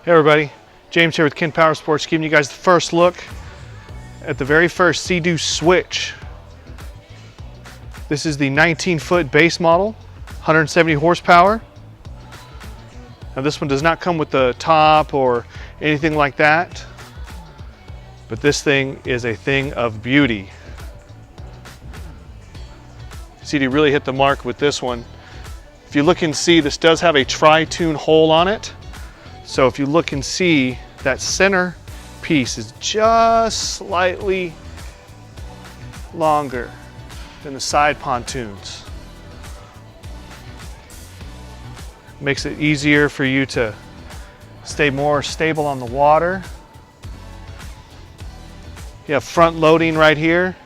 Hey everybody, James here with Ken Power Sports, giving you guys the first look at the very first Seadoo Switch. This is the 19-foot base model, 170 horsepower. Now this one does not come with the top or anything like that, but this thing is a thing of beauty. Seadoo really hit the mark with this one. If you look and see, this does have a tri-tune hole on it. So if you look and see, that center piece is just slightly longer than the side pontoons. Makes it easier for you to stay more stable on the water. You have front loading right here.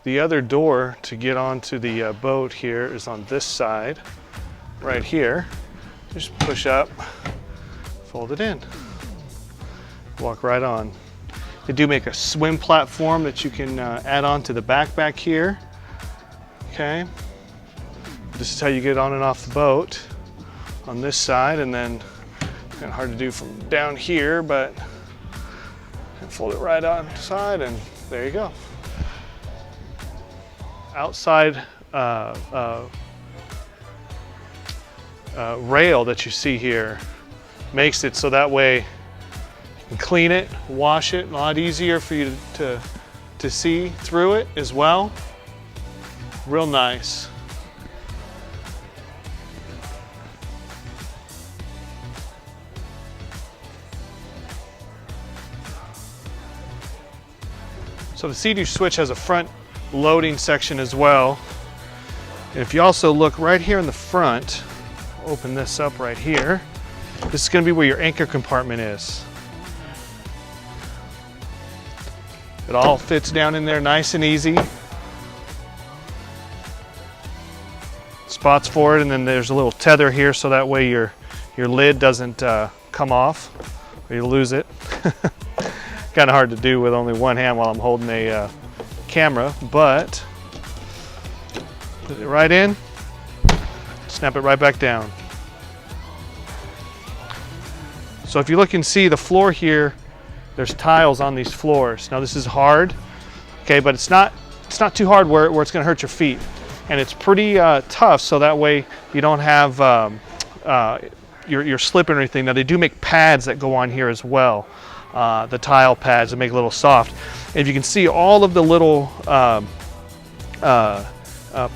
The other door to get onto the boat here is on this side. Right here, just push up, fold it in, walk right on. They do make a swim platform that you can add on to the back here. Okay, this is how you get on and off the boat on this side, and then kind of hard to do from down here, but fold it right on the side, and there you go. Outside rail that you see here makes it so that way you can clean it, wash it, a lot easier for you to see through it as well. Real nice. So the Seadoo Switch has a front loading section as well. And if you also look right here in the front, open this up right here, this is going to be where your anchor compartment is. It all fits down in there nice and easy. Spots for it, and then there's a little tether here so that way your lid doesn't come off or you lose it. Kind of hard to do with only one hand while I'm holding a camera, but put it right in, snap it right back down. So if you look and see the floor here, there's tiles on these floors. Now this is hard, okay, but it's not too hard where it's going to hurt your feet, and it's pretty tough, so that way you don't have you're slipping or anything. Now they do make pads that go on here as well, the tile pads that make it a little soft. And if you can see all of the little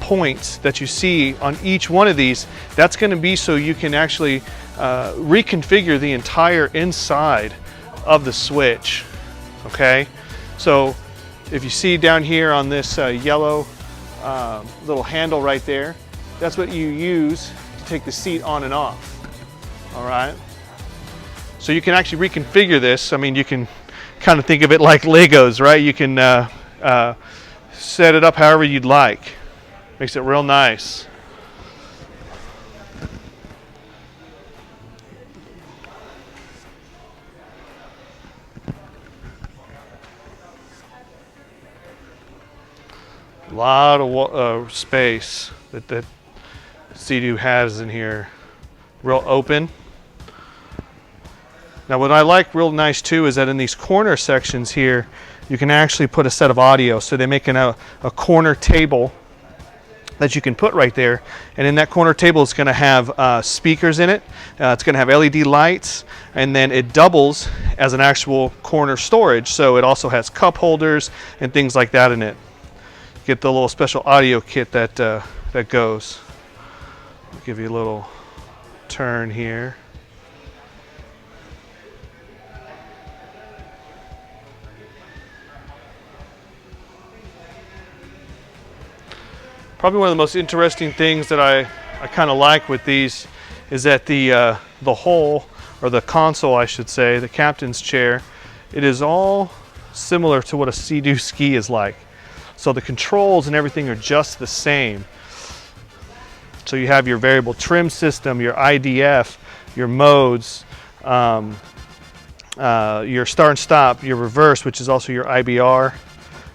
points that you see on each one of these, that's going to be so you can actually reconfigure the entire inside of the switch. Okay, so if you see down here on this yellow little handle right there, that's what you use to take the seat on and off. All right, so you can actually reconfigure this. I mean, you can kind of think of it like Legos, right? You can set it up however you'd like. Makes it real nice. A lot of space that Seadoo has in here. Real open. Now what I like real nice too is that in these corner sections here, you can actually put a set of audio. So they make a corner table that you can put right there, and in that corner table it's going to have speakers in it. It's going to have LED lights, and then it doubles as an actual corner storage, so it also has cup holders and things like that in it. Get the little special audio kit that goes. I'll give you a little turn here. Probably one of the most interesting things that I kind of like with these is that the hole, or the console I should say, the captain's chair, it is all similar to what a Seadoo ski is like. So the controls and everything are just the same. So you have your variable trim system, your IDF, your modes, your start and stop, your reverse, which is also your IBR,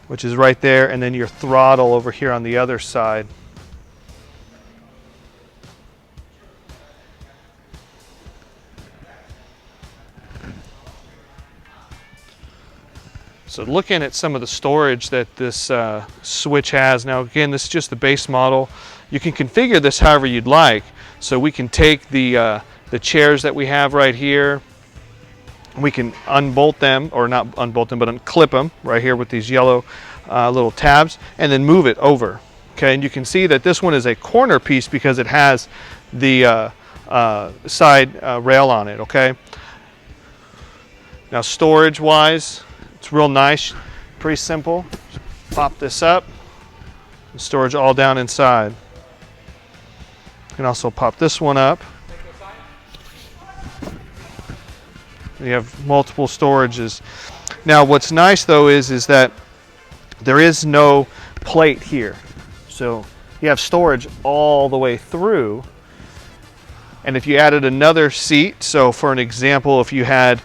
which is right there, and then your throttle over here on the other side. So looking at some of the storage that this switch has, now again, this is just the base model. You can configure this however you'd like. So we can take the chairs that we have right here, we can unbolt them, or not unbolt them, but unclip them right here with these yellow little tabs, and then move it over. Okay, and you can see that this one is a corner piece because it has the side rail on it. Okay. Now storage wise, it's real nice, pretty simple. Just pop this up, and storage all down inside. You can also pop this one up. You have multiple storages. Now what's nice though is that there is no plate here. So you have storage all the way through. And if you added another seat, so for an example, if you had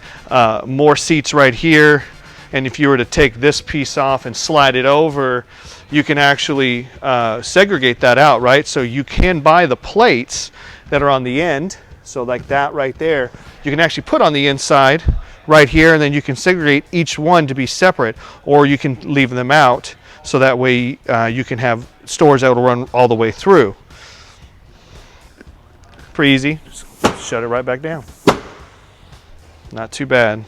more seats right here, and if you were to take this piece off and slide it over, you can actually segregate that out, right? So you can buy the plates that are on the end, so like that right there, you can actually put on the inside right here, and then you can segregate each one to be separate, or you can leave them out, so that way you can have storage that will run all the way through. Pretty easy, just shut it right back down. Not too bad.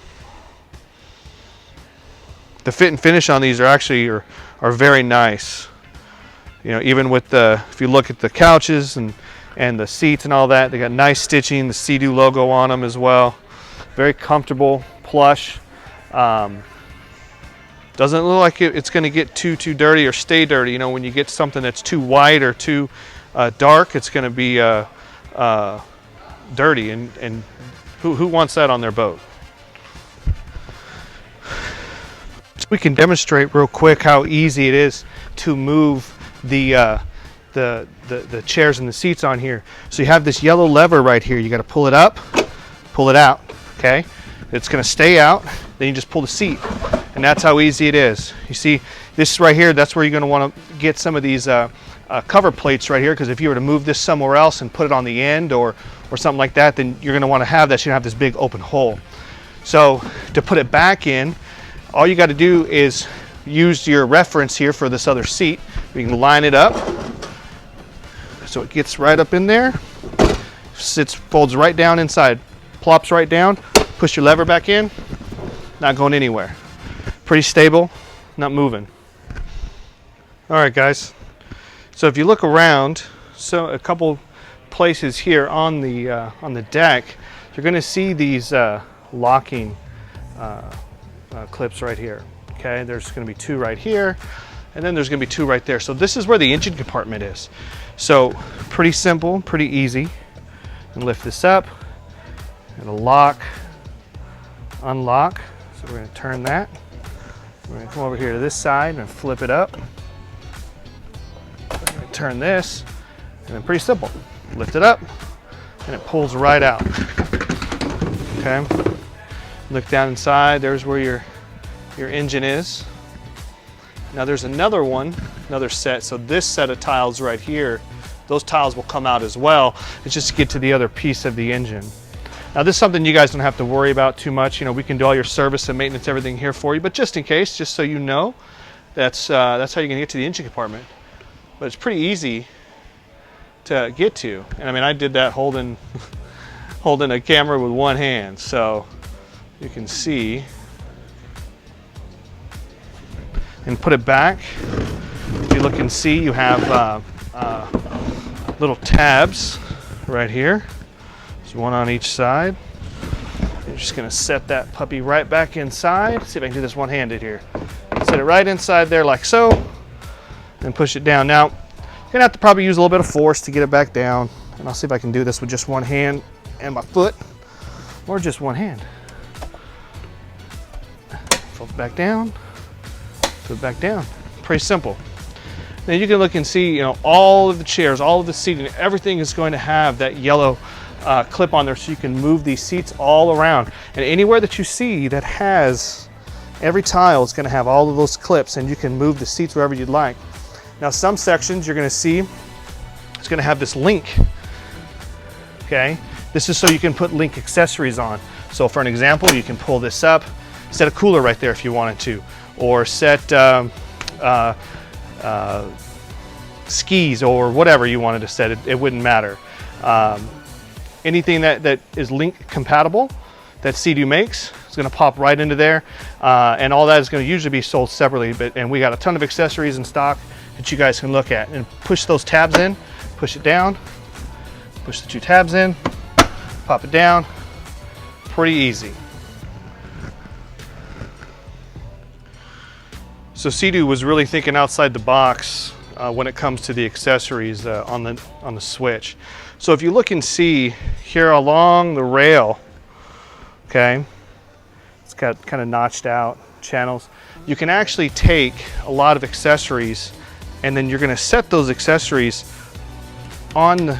The fit and finish on these are actually are very nice. You know, even with the, if you look at the couches and the seats and all that, they got nice stitching, the Seadoo logo on them as well. Very comfortable, plush. Doesn't look like it's going to get too dirty or stay dirty. You know, when you get something that's too white or too dark, it's going to be dirty, and who wants that on their boat? So we can demonstrate real quick how easy it is to move the chairs and the seats on here. So you have this yellow lever right here. You got to pull it up, pull it out. Okay, it's going to stay out. Then you just pull the seat, and that's how easy it is. You see, this right here, that's where you're going to want to get some of these cover plates right here, because if you were to move this somewhere else and put it on the end or something like that, then you're going to want to have that, so you have this big open hole. So to put it back in, all you got to do is use your reference here for this other seat. We can line it up so it gets right up in there, sits, folds right down inside, plops right down, push your lever back in, not going anywhere. Pretty stable, not moving. All right, guys. So if you look around, so a couple places here on the deck, you're going to see these locking clips right here. Okay, there's going to be two right here, and then there's going to be two right there. So this is where the engine compartment is. So pretty simple, pretty easy. And lift this up, and lock, unlock. So we're going to turn that. We're going to come over here to this side and flip it up. Turn this, and then pretty simple. Lift it up, and it pulls right out. Okay. Look down inside. There's where your engine is. Now there's another one, another set. So this set of tiles right here, those tiles will come out as well. It's just to get to the other piece of the engine. Now this is something you guys don't have to worry about too much. You know, we can do all your service and maintenance, everything here for you. But just in case, just so you know, that's how you're gonna get to the engine compartment. But it's pretty easy to get to. And I mean, I did that holding a camera with one hand. So you can see. And put it back. If you look and see, you have little tabs right here. There's one on each side. You're just gonna set that puppy right back inside. See if I can do this one-handed here. Set it right inside there like so, and push it down. Now, you're gonna have to probably use a little bit of force to get it back down. And I'll see if I can do this with just one hand and my foot, or just one hand. Fold it back down, put it back down. Pretty simple. Now you can look and see, you know, all of the chairs, all of the seating, everything is going to have that yellow clip on there, so you can move these seats all around. And anywhere that you see that has, every tile is going to have all of those clips, and you can move the seats wherever you'd like. Now some sections you're going to see, it's going to have this link. Okay, this is so you can put link accessories on. So for an example, you can pull this up, set a cooler right there if you wanted to, or set skis or whatever you wanted to set. It wouldn't matter. Anything that is link compatible that Seadoo makes is going to pop right into there, and all that is going to usually be sold separately. And we got a ton of accessories in stock that you guys can look at. And push those tabs in, push it down, push the 2 tabs in, pop it down. Pretty easy. So Seadoo was really thinking outside the box when it comes to the accessories on the Switch. So if you look and see here along the rail, okay, it's got kind of notched out channels. You can actually take a lot of accessories, and then you're going to set those accessories on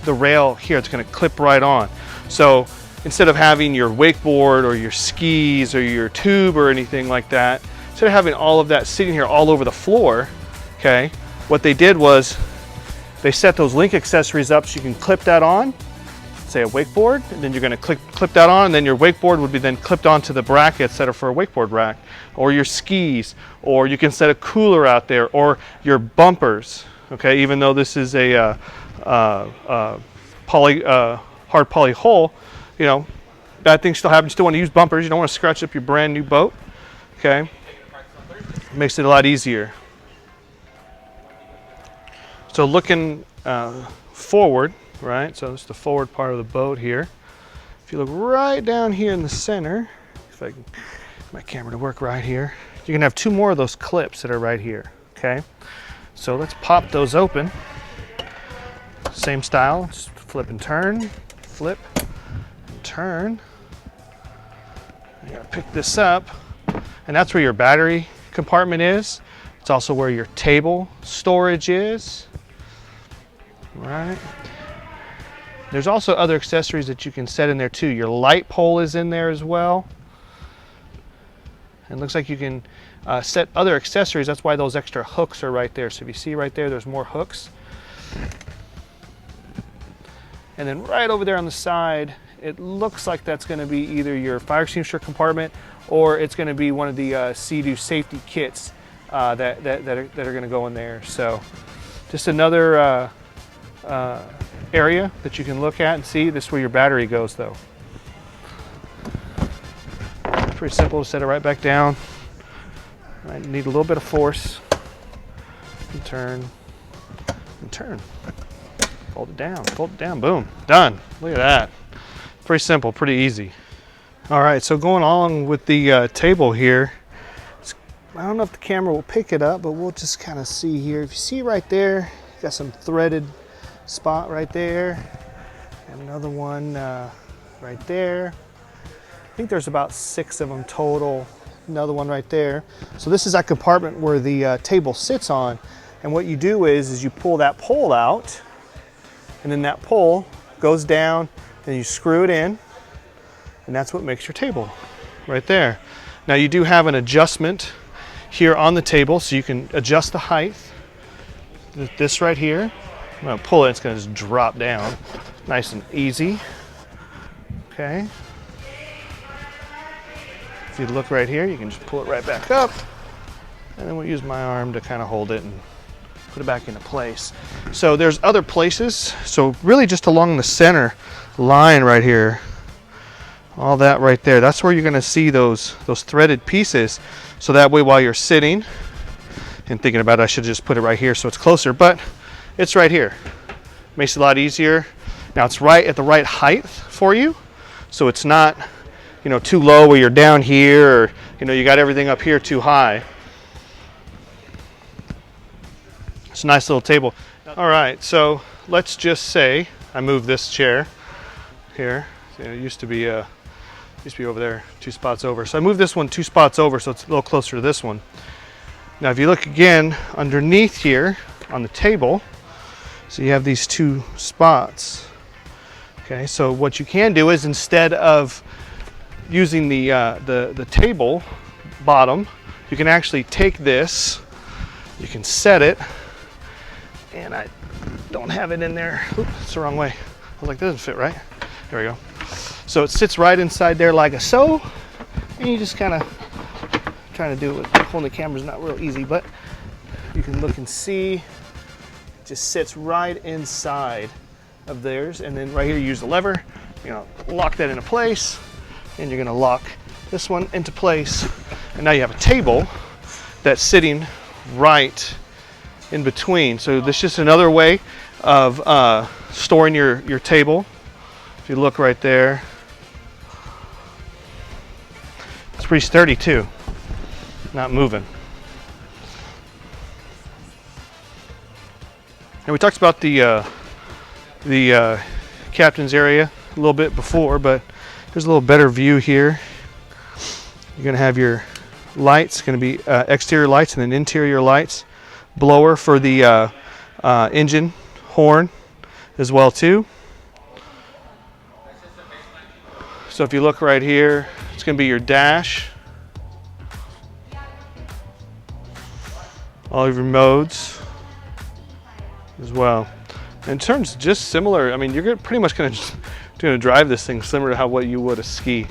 the rail here. It's going to clip right on. So instead of having your wakeboard or your skis or your tube or anything like that, instead of having all of that sitting here all over the floor, okay, what they did was they set those link accessories up so you can clip that on, say a wakeboard, and then you're going to clip that on, and then your wakeboard would be then clipped onto the brackets that are for a wakeboard rack, or your skis, or you can set a cooler out there, or your bumpers, okay, even though this is a hard poly hull, you know, bad things still happen. You still want to use bumpers. You don't want to scratch up your brand new boat, okay? Makes it a lot easier. So looking forward, right? So this is the forward part of the boat here. If you look right down here in the center, if I can get my camera to work right here, you can have 2 more of those clips that are right here, okay? So let's pop those open. Same style, just flip and turn, flip and turn. You gotta pick this up, and that's where your battery compartment is. It's also where your table storage is. Right. There's also other accessories that you can set in there too. Your light pole is in there as well. And it looks like you can set other accessories. That's why those extra hooks are right there. So if you see right there, there's more hooks. And then right over there on the side, it looks like that's going to be either your fire extinguisher compartment, or it's going to be one of the Seadoo safety kits that are going to go in there. So just another area that you can look at and see. This is where your battery goes though. Pretty simple to set it right back down. I need a little bit of force. And turn. And turn. Fold it down, boom, done. Look at that. Pretty simple, pretty easy. All right, so going along with the table here, I don't know if the camera will pick it up, but we'll just kind of see here. If you see right there, you got some threaded spot right there, and another one right there. I think there's about 6 of them total. Another one right there. So this is that compartment where the table sits on, and what you do is you pull that pole out, and then that pole goes down, and you screw it in, and that's what makes your table right there. Now you do have an adjustment here on the table, so you can adjust the height. This right here, I'm gonna pull it, it's gonna just drop down. Nice and easy, okay. If you look right here, you can just pull it right back up, and then we'll use my arm to kind of hold it and put it back into place. So there's other places, so really just along the center line right here, all that right there, that's where you're gonna see those threaded pieces. So that way while you're sitting and thinking about it, I should just put it right here so it's closer, but it's right here. Makes it a lot easier. Now it's right at the right height for you, so it's not, you know, too low where you're down here, or you know, you got everything up here too high. It's a nice little table. All right, so let's just say I move this chair here. It used to be over there, 2 spots over. So I moved this one 2 spots over, so it's a little closer to this one. Now if you look again underneath here on the table, so you have these 2 spots. Okay, so what you can do is, instead of using the table bottom, you can actually take this, you can set it, and I don't have it in there. Oops, it's the wrong way. I was like, that doesn't fit right. There we go. So it sits right inside there like so, and you just kind of trying to do it with holding the camera is not real easy, but you can look and see. It just sits right inside of theirs, and then right here you use the lever. You're gonna lock that into place, and you're gonna lock this one into place, and now you have a table that's sitting right in between. So this is just another way of storing your table. If you look right there, it's pretty sturdy too, not moving. And we talked about the captain's area a little bit before, but there's a little better view here. You're gonna have your lights, gonna be exterior lights and then interior lights. Blower for the engine horn as well too. So if you look right here, it's going to be your dash, all of your modes as well. And in terms just similar, I mean, you're pretty much going to drive this thing similar to how what you would a ski.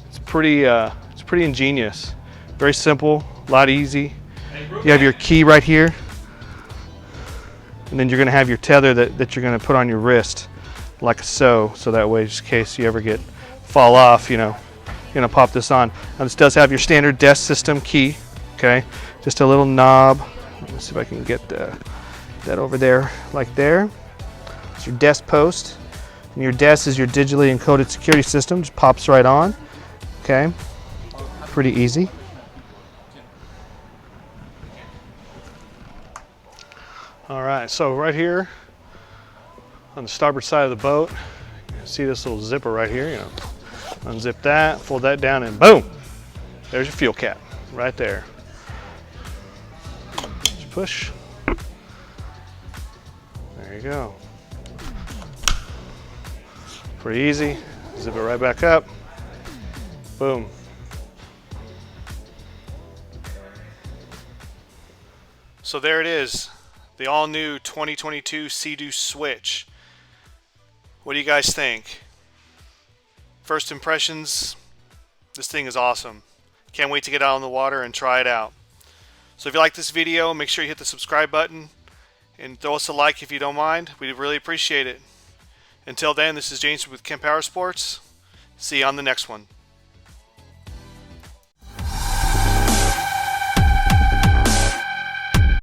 It's pretty ingenious, very simple, a lot easy. You have your key right here, and then you're going to have your tether that you're going to put on your wrist like so that way, just in case you ever fall off, you know, you're going to pop this on. Now this does have your standard desk system key, okay, just a little knob. Let's see if I can get that over there, like there. It's your desk post, and your desk is your digitally encoded security system, just pops right on, okay, pretty easy. All right, so right here on the starboard side of the boat, you can see this little zipper right here. You know, unzip that, fold that down, and boom, there's your fuel cap right there. Just push. There you go. Pretty easy. Zip it right back up. Boom. So there it is. The all-new 2022 Seadoo Switch. What do you guys think? First impressions, this thing is awesome. Can't wait to get out on the water and try it out. So if you like this video, make sure you hit the subscribe button and throw us a like if you don't mind. We'd really appreciate it. Until then, this is James with Kemp Power Sports. See you on the next one.